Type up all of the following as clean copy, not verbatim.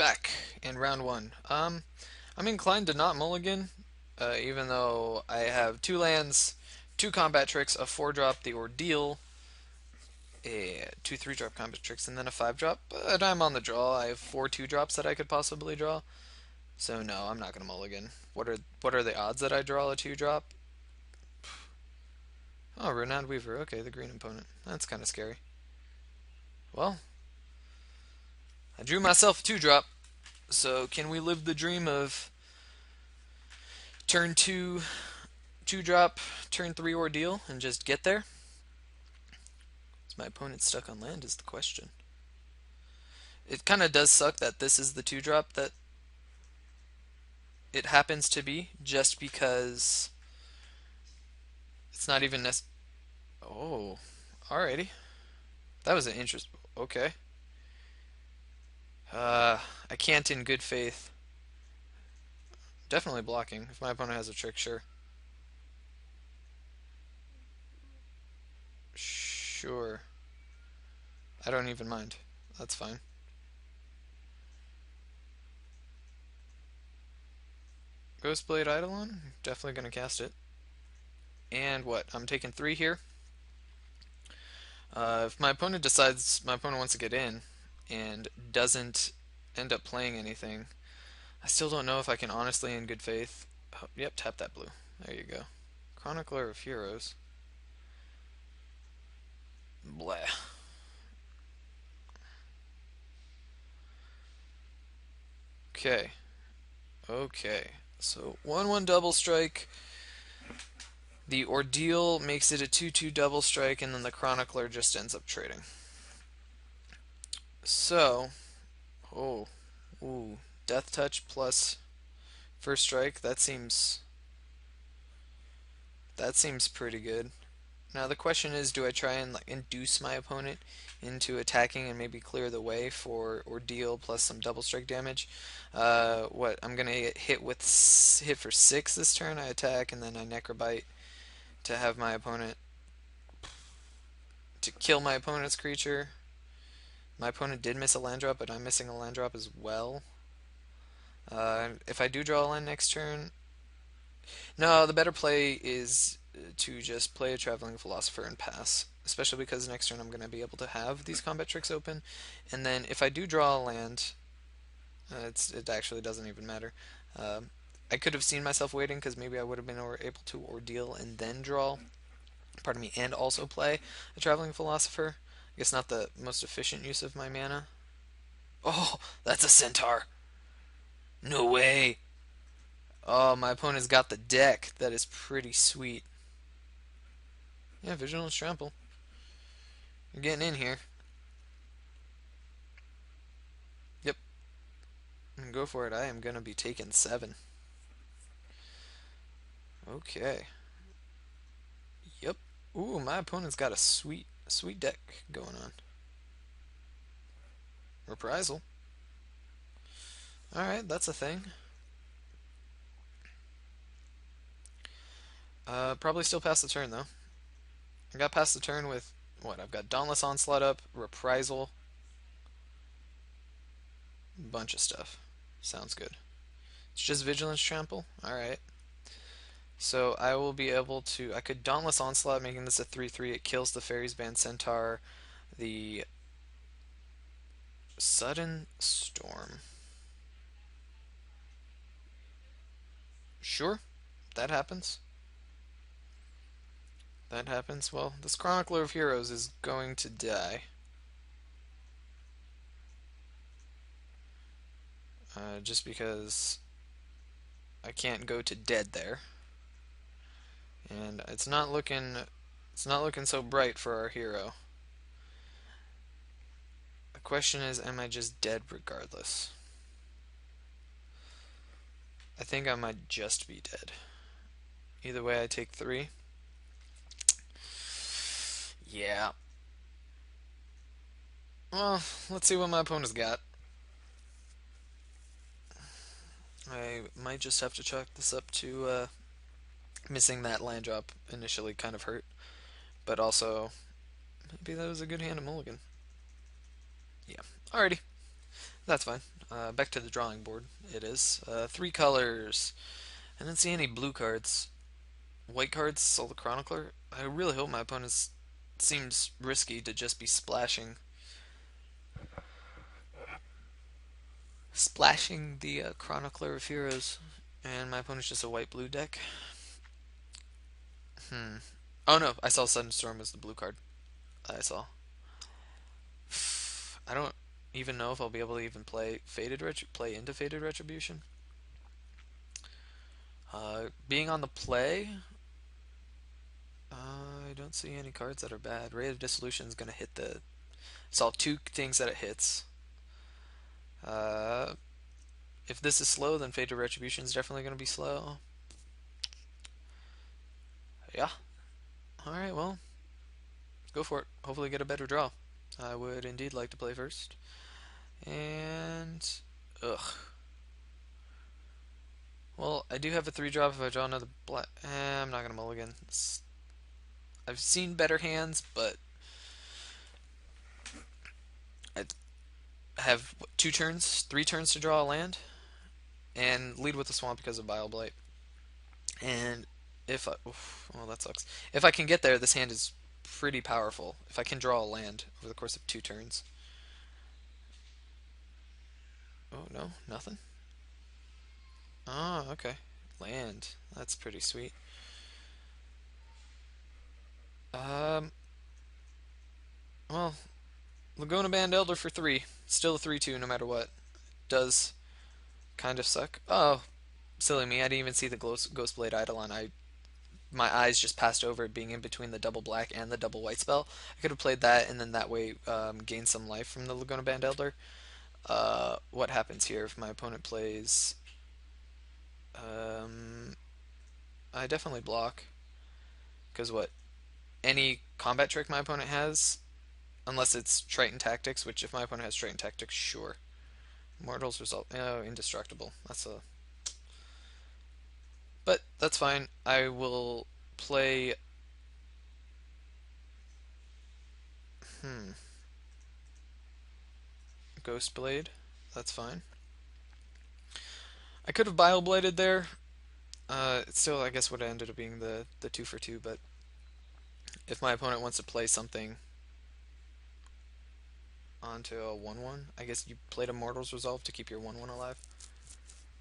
back in round one. I'm inclined to not mulligan, even though I have two lands, two combat tricks, a 4-drop, the Ordeal, two 3-drop combat tricks, and then a 5-drop. But I'm on the draw. I have four 2-drops that I could possibly draw. So no, I'm not gonna mulligan. What are the odds that I draw a 2-drop? Oh, Renowned Weaver. Okay, the green opponent. That's kind of scary. Well, I drew myself a 2-drop. So can we live the dream of turn 2 2-drop, turn 3 Ordeal and just get there? Is my opponent stuck on land is the question. It kind of does suck that this is the 2-drop that it happens to be, just because it's not even necessary. Oh, alrighty. That was an interest. Okay. I can't in good faith. Definitely blocking. If my opponent has a trick, sure. Sure. I don't even mind. That's fine. Ghostblade Eidolon? Definitely gonna cast it. And what? I'm taking three here. If my opponent decides my opponent wants to get in and doesn't end up playing anything, I still don't know if I can honestly, in good faith. Oh, yep, tap that blue. There you go. Chronicler of Heroes. Blah. Okay. Okay. So 1/1 double strike. The Ordeal makes it a 2/2 double strike, and then the Chronicler just ends up trading. So, oh, ooh, Death Touch plus first strike. That seems pretty good. Now the question is, do I try and like induce my opponent into attacking and maybe clear the way for Ordeal plus some double strike damage? What I'm gonna get hit for 6 this turn. I attack and then I Necrobite to have my opponent to kill my opponent's creature. My opponent did miss a land drop, but I'm missing a land drop as well. If I do draw a land next turn, no, the better play is to just play a Traveling Philosopher and pass. Especially because next turn I'm going to be able to have these combat tricks open. And then if I do draw a land, it actually doesn't even matter. I could have seen myself waiting because maybe I would have been able to Ordeal and then draw, pardon me, and also play a Traveling Philosopher. I guess not the most efficient use of my mana. Oh, that's a Centaur. No way. Oh, my opponent's got the deck. That is pretty sweet. Yeah, Vigilance Trample. You're getting in here. Yep. Go for it. I am going to be taking 7. Okay. Yep. Ooh, my opponent's got a sweet deck going on. Reprisal. Alright, that's a thing. Probably still past the turn, though. I got past the turn with, what, I've got Dauntless Onslaught up, Reprisal, bunch of stuff. Sounds good. It's just Vigilance Trample? Alright. So I will be able to. I could Dauntless Onslaught, making this a 3/3. It kills the Fairies Band Centaur. The Sudden Storm. Sure, that happens. That happens. Well, this Chronicler of Heroes is going to die. Just because I can't go to dead there. And it's not looking so bright for our hero. The question is, am I just dead regardless? I think I might just be dead. Either way, I take 3. Yeah. Well, let's see what my opponent's got. I might just have to chalk this up to missing that land drop initially kind of hurt. But also, maybe that was a good hand of mulligan. Yeah. Alrighty. That's fine. Back to the drawing board. It is. Three colors. I didn't see any blue cards. White cards, Soul the Chronicler. I really hope my opponent seems risky to just be splashing the Chronicler of Heroes, and my opponent's just a white-blue deck. Hmm. Oh no, I saw Sudden Storm was the blue card. I saw. I don't even know if I'll be able to even play into Faded Retribution. Being on the play, I don't see any cards that are bad. Ray of Dissolution is gonna hit the. Saw two things that it hits. Uh, if this is slow, then Faded Retribution is definitely gonna be slow. Yeah. All right. Well, go for it. Hopefully, get a better draw. I would indeed like to play first. And ugh. Well, I do have a three drop if I draw another black. I'm not gonna mulligan. I've seen better hands, but I have what, 2 turns, 3 turns to draw a land, and lead with the swamp because of Bile Blight. And if I, oof, well, that sucks. If I can get there, this hand is pretty powerful. If I can draw a land over the course of 2 turns. Oh no, nothing. Oh, okay. Land. That's pretty sweet. Um, well, Laguna Band Elder for 3. Still a 3/2 no matter what. Does kind of suck. Oh, silly me. I didn't even see the Ghostblade Eidolon. My eyes just passed over it being in between the double black and the double white spell. I could have played that and then that way gain some life from the Laguna Band Elder. What happens here if my opponent plays? Um, I definitely block because what any combat trick my opponent has, unless it's Triton Tactics, which if my opponent has Triton Tactics, sure. Mortal's result. Oh, indestructible. But that's fine. I will play. Hmm. Ghostblade. That's fine. I could have Bile Bladed there. It still, I guess, would have ended up being the 2 for 2. But if my opponent wants to play something onto a 1/1, I guess you played a Mortal's Resolve to keep your 1/1 alive,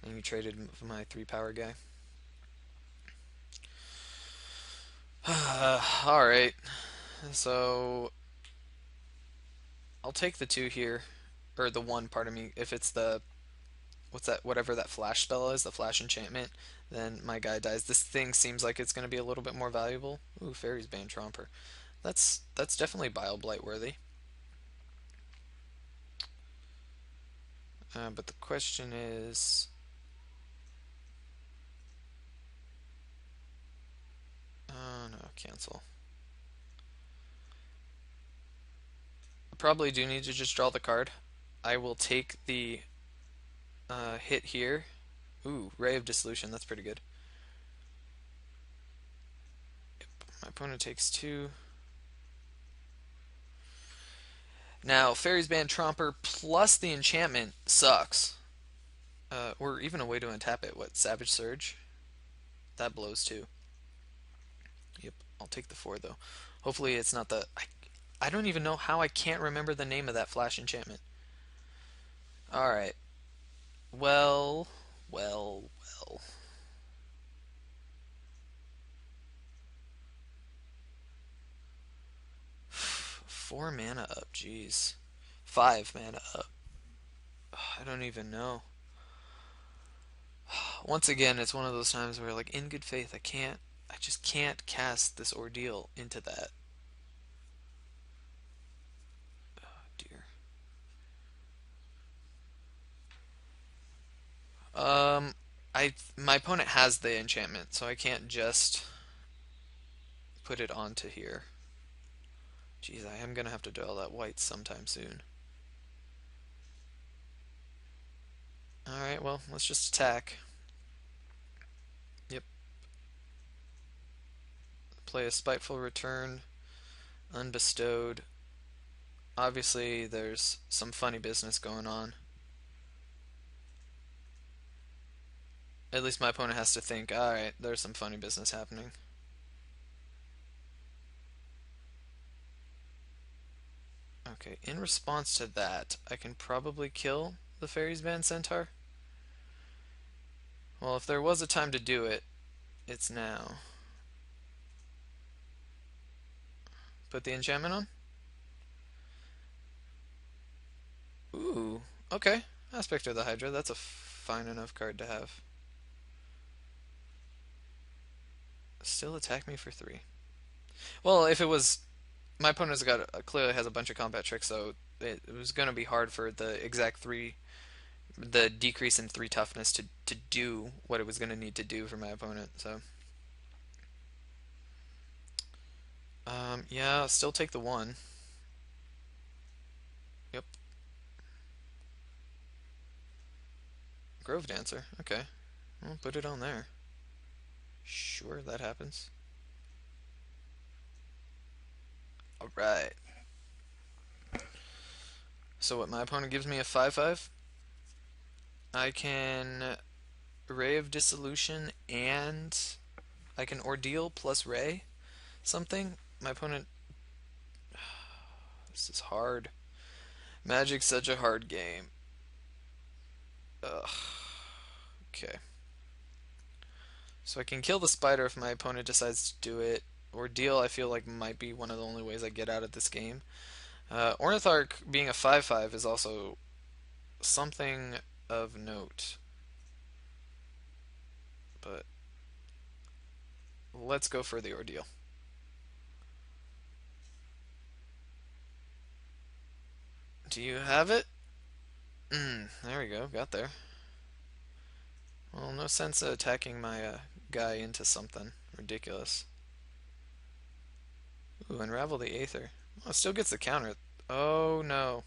and you traded my 3 power guy. All right. So I'll take the 2 here, or the 1. Pardon me. If it's the what's that? Whatever that flash spell is, the flash enchantment, then my guy dies. This thing seems like it's going to be a little bit more valuable. Ooh, Fairy's Bane Tromper. That's definitely Bile Blight worthy. But the question is, oh no, cancel. I probably do need to just draw the card. I will take the hit here. Ooh, Ray of Dissolution. That's pretty good. Yep. My opponent takes 2. Now, Fairy's Band Tromper plus the enchantment sucks. Or even a way to untap it. What, Savage Surge? That blows too. Yep, I'll take the 4 though. Hopefully it's not the. I don't even know how I can't remember the name of that flash enchantment. Alright. Well, well. 4 mana up, jeez. 5 mana up. I don't even know. Once again, it's one of those times where, like, in good faith, I just can't cast this ordeal into that. Oh, dear. Um, my opponent has the enchantment, so I can't just put it onto here. Jeez, I am gonna have to do all that white sometime soon. Alright, well, let's just attack. Yep. Play a Spiteful Return, Unbestowed. Obviously, there's some funny business going on. At least my opponent has to think, alright, there's some funny business happening. Okay, in response to that, I can probably kill the Fairies Band Centaur. Well, if there was a time to do it, it's now. Put the enchantment on? Ooh, okay. Aspect of the Hydra, that's a fine enough card to have. Still attack me for 3. Well, if it was my opponent's got clearly has a bunch of combat tricks, so it was going to be hard for the exact 3, the decrease in 3 toughness to do what it was going to need to do for my opponent. So, yeah, I'll still take the 1. Yep, Grove Dancer. Okay, I'll put it on there. Sure, that happens. All right. So what? My opponent gives me a 5/5. I can Ray of Dissolution and I can Ordeal plus Ray something. My opponent. This is hard. Magic's such a hard game. Ugh. Okay. So I can kill the spider if my opponent decides to do it. Ordeal, I feel like might be one of the only ways I get out of this game. Ornitharch being a 5/5 is also something of note. But let's go for the Ordeal. Do you have it? There we go. Got there. Well, no sense attacking my guy into something ridiculous. Ooh, Unravel the Aether. Oh, it still gets the counter. Oh no.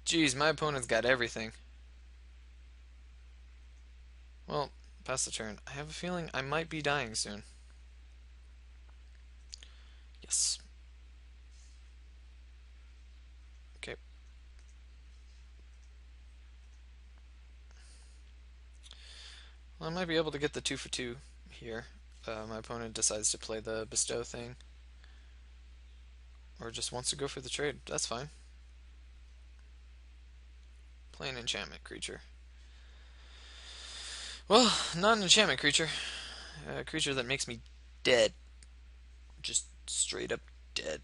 Jeez, my opponent's got everything. Well, pass the turn. I have a feeling I might be dying soon. Yes. Okay. Well, I might be able to get the 2 for 2 here. My opponent decides to play the bestow thing. Or just wants to go for the trade. That's fine. Play an enchantment creature. Well, not an enchantment creature. A creature that makes me dead. Just straight up dead.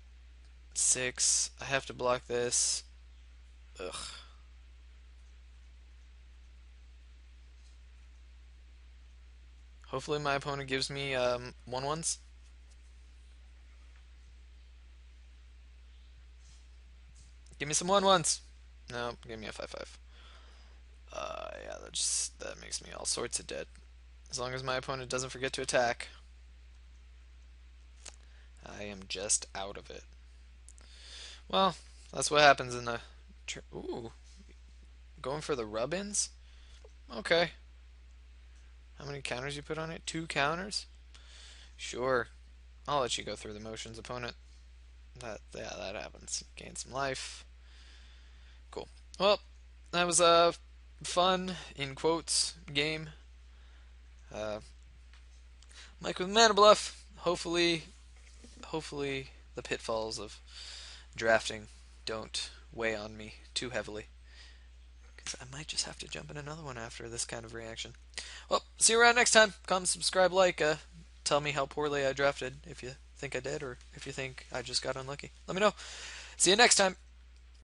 6. I have to block this. Ugh. Hopefully my opponent gives me 1/1s. Give me some 1/1s. No, give me a 5/5. Yeah, that makes me all sorts of dead. As long as my opponent doesn't forget to attack, I am just out of it. Well, that's what happens in the. Ooh, going for the rub-ins. Okay. How many counters you put on it? 2 counters. Sure. I'll let you go through the motions, opponent. That happens. Gain some life. Cool. Well, that was a fun in quotes game. Uh, Mike with Mana Bluff. Hopefully, the pitfalls of drafting don't weigh on me too heavily. Because I might just have to jump in another one after this kind of reaction. Well, see you around next time. Comment, subscribe, like. Tell me how poorly I drafted if you think I did, or if you think I just got unlucky. Let me know. See you next time.